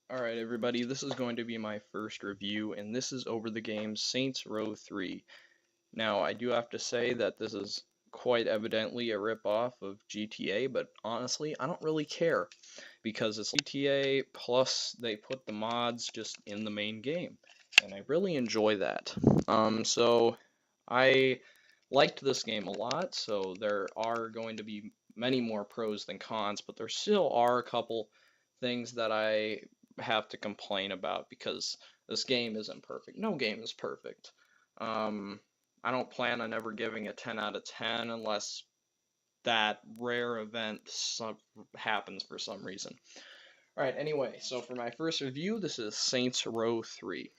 Alright everybody, this is going to be my first review, and this is over the game Saints Row 3. Now, I do have to say that this is quite evidently a ripoff of GTA, but honestly, I don't really care, because it's GTA, plus they put the mods just in the main game, and I really enjoy that. So, I liked this game a lot, so there are going to be many more pros than cons, but there still are a couple things that I have to complain about because this game isn't perfect. No game is perfect. Um, I don't plan on ever giving a 10 out of 10 unless that rare event happens for some reason. Alright, anyway, so for my first review, this is Saints Row 3.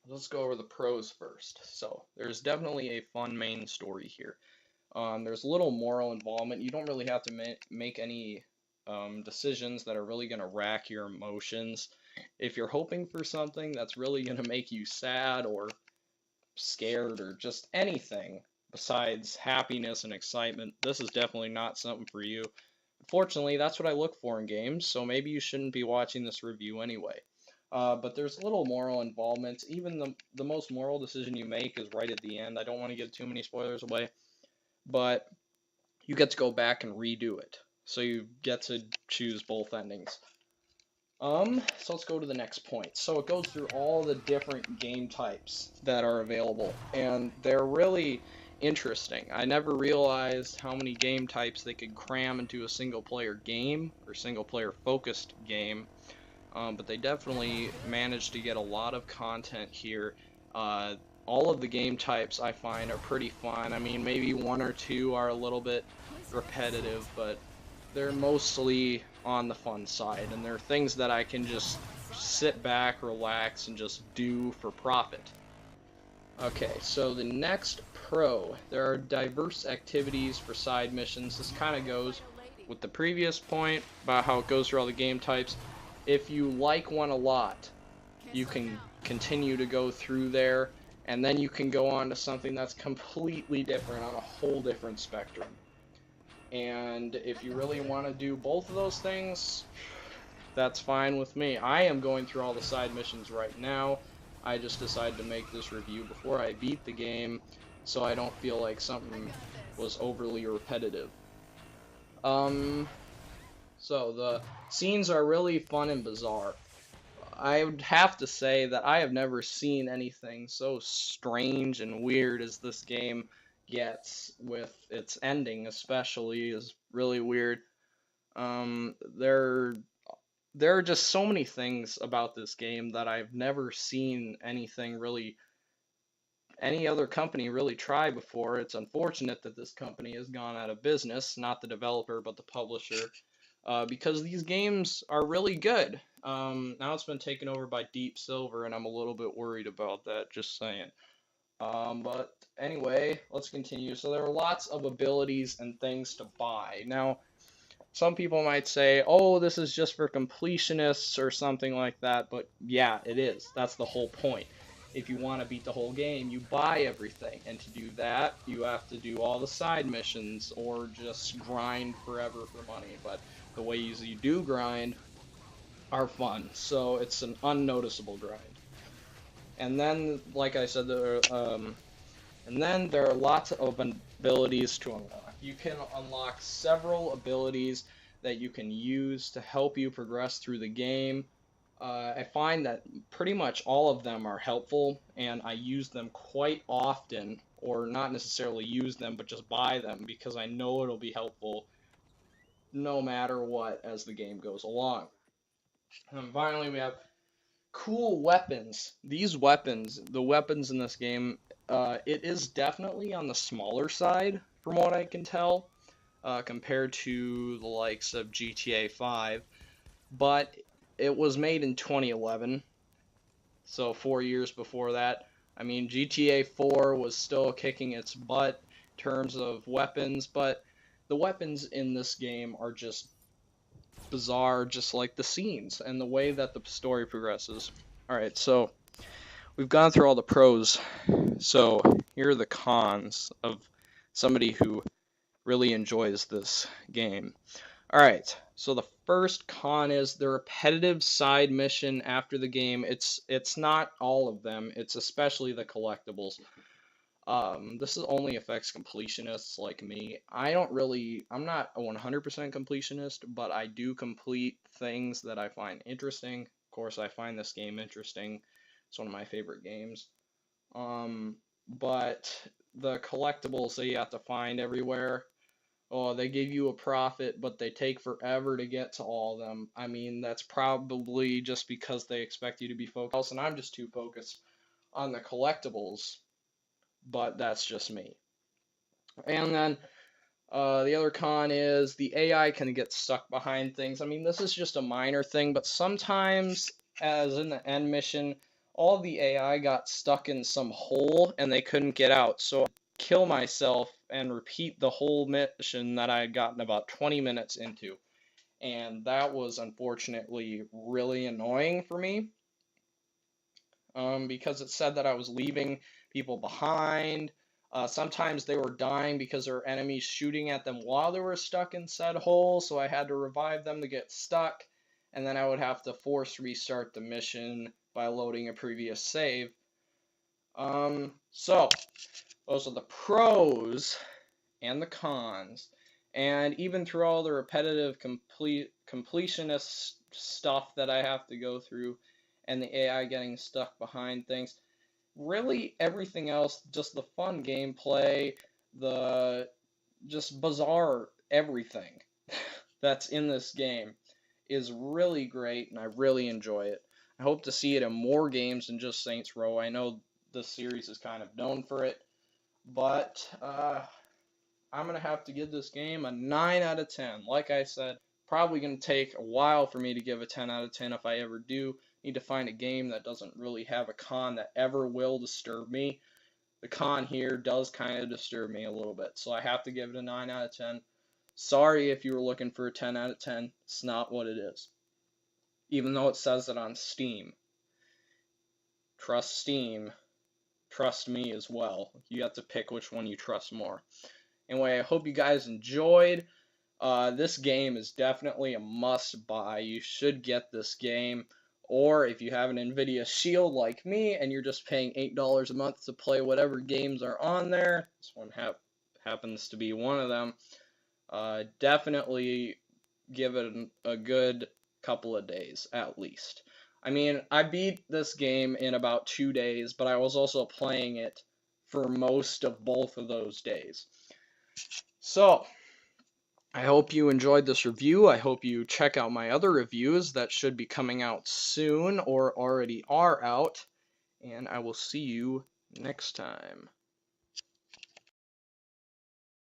Let's go over the pros first. So, there's definitely a fun main story here. There's little moral involvement. You don't really have to make any decisions that are really going to rack your emotions. If you're hoping for something that's really going to make you sad or scared or just anything besides happiness and excitement, this is definitely not something for you. Fortunately, that's what I look for in games, so maybe you shouldn't be watching this review anyway. But there's little moral involvement. Even the most moral decision you make is right at the end. I don't want to give too many spoilers away, but you get to go back and redo it. So you get to choose both endings. So let's go to the next point. So it goes through all the different game types that are available, and they're really interesting. I never realized how many game types they could cram into a single player game or single player focused game. But they definitely managed to get a lot of content here. All of the game types I find are pretty fun. I mean, maybe one or two are a little bit repetitive, but they're mostly on the fun side, and they're things that I can just sit back, relax, and just do for profit. Okay, so the next pro, there are diverse activities for side missions. This kind of goes with the previous point about how it goes through all the game types. If you like one a lot, you can continue to go through there, and then you can go on to something that's completely different on a whole different spectrum. And if you really want to do both of those things, that's fine with me. I am going through all the side missions right now. I just decided to make this review before I beat the game, so I don't feel like something was overly repetitive. So the scenes are really fun and bizarre. I would have to say that I have never seen anything so strange and weird as this game gets, with its ending especially is really weird. Um, there there are just so many things about this game that I've never seen any other company really try before. It's unfortunate that this company has gone out of business, not the developer, but the publisher, because these games are really good. Now it's been taken over by Deep Silver, and I'm a little bit worried about that, just saying. But anyway, let's continue. So there are lots of abilities and things to buy. Now, some people might say, oh, this is just for completionists or something like that, but yeah, it is. That's the whole point. If you want to beat the whole game, you buy everything, and to do that, you have to do all the side missions or just grind forever for money. But the ways you do grind are fun, so it's an unnoticeable grind. And then, like I said, there are lots of abilities to unlock. You can unlock several abilities that you can use to help you progress through the game. I find that pretty much all of them are helpful, and I use them quite often, or not necessarily use them, but just buy them because I know it'll be helpful no matter what as the game goes along. And finally, we have cool weapons. These weapons, the weapons in this game, it is definitely on the smaller side, from what I can tell, compared to the likes of GTA 5. But it was made in 2011, so 4 years before that. I mean, GTA 4 was still kicking its butt in terms of weapons, but the weapons in this game are just bizarre, just like the scenes and the way that the story progresses. Alright, so we've gone through all the pros, so here are the cons of somebody who really enjoys this game. Alright, so the first con is the repetitive side mission after the game. It's not all of them, it's especially the collectibles. This only affects completionists like me. I'm not a 100% completionist, but I do complete things that I find interesting. Of course, I find this game interesting. It's one of my favorite games. But the collectibles that you have to find everywhere, oh, they give you a profit, but they take forever to get to all of them. I mean, that's probably just because they expect you to be focused, and I'm just too focused on the collectibles, but that's just me. And then the other con is the AI can get stuck behind things. I mean, this is just a minor thing, but sometimes, as in the end mission, all the AI got stuck in some hole and they couldn't get out. So I kill myself and repeat the whole mission that I had gotten about 20 minutes into. And that was unfortunately really annoying for me, because it said that I was leaving people behind. Sometimes they were dying because there were enemies shooting at them while they were stuck in said hole, so I had to revive them to get stuck, and then I would have to force restart the mission by loading a previous save. So those are the pros and the cons. And even through all the repetitive completionist stuff that I have to go through, and the AI getting stuck behind things, really everything else, just the fun gameplay, the just bizarre everything that's in this game is really great, and I really enjoy it. I hope to see it in more games than just Saints Row. I know this series is kind of known for it, but I'm going to have to give this game a 9 out of 10. Like I said, probably going to take a while for me to give a 10 out of 10 if I ever do. Need to find a game that doesn't really have a con that ever will disturb me. The con here does kind of disturb me a little bit, so I have to give it a 9 out of 10. Sorry if you were looking for a 10 out of 10. It's not what it is. Even though it says it on Steam. Trust Steam. Trust me as well. You have to pick which one you trust more. Anyway, I hope you guys enjoyed. This game is definitely a must-buy. You should get this game. Or if you have an NVIDIA Shield like me and you're just paying $8 a month to play whatever games are on there, this one happens to be one of them, definitely give it a good couple of days at least. I mean, I beat this game in about 2 days, but I was also playing it for most of both of those days. So, I hope you enjoyed this review. I hope you check out my other reviews that should be coming out soon or already are out. And I will see you next time.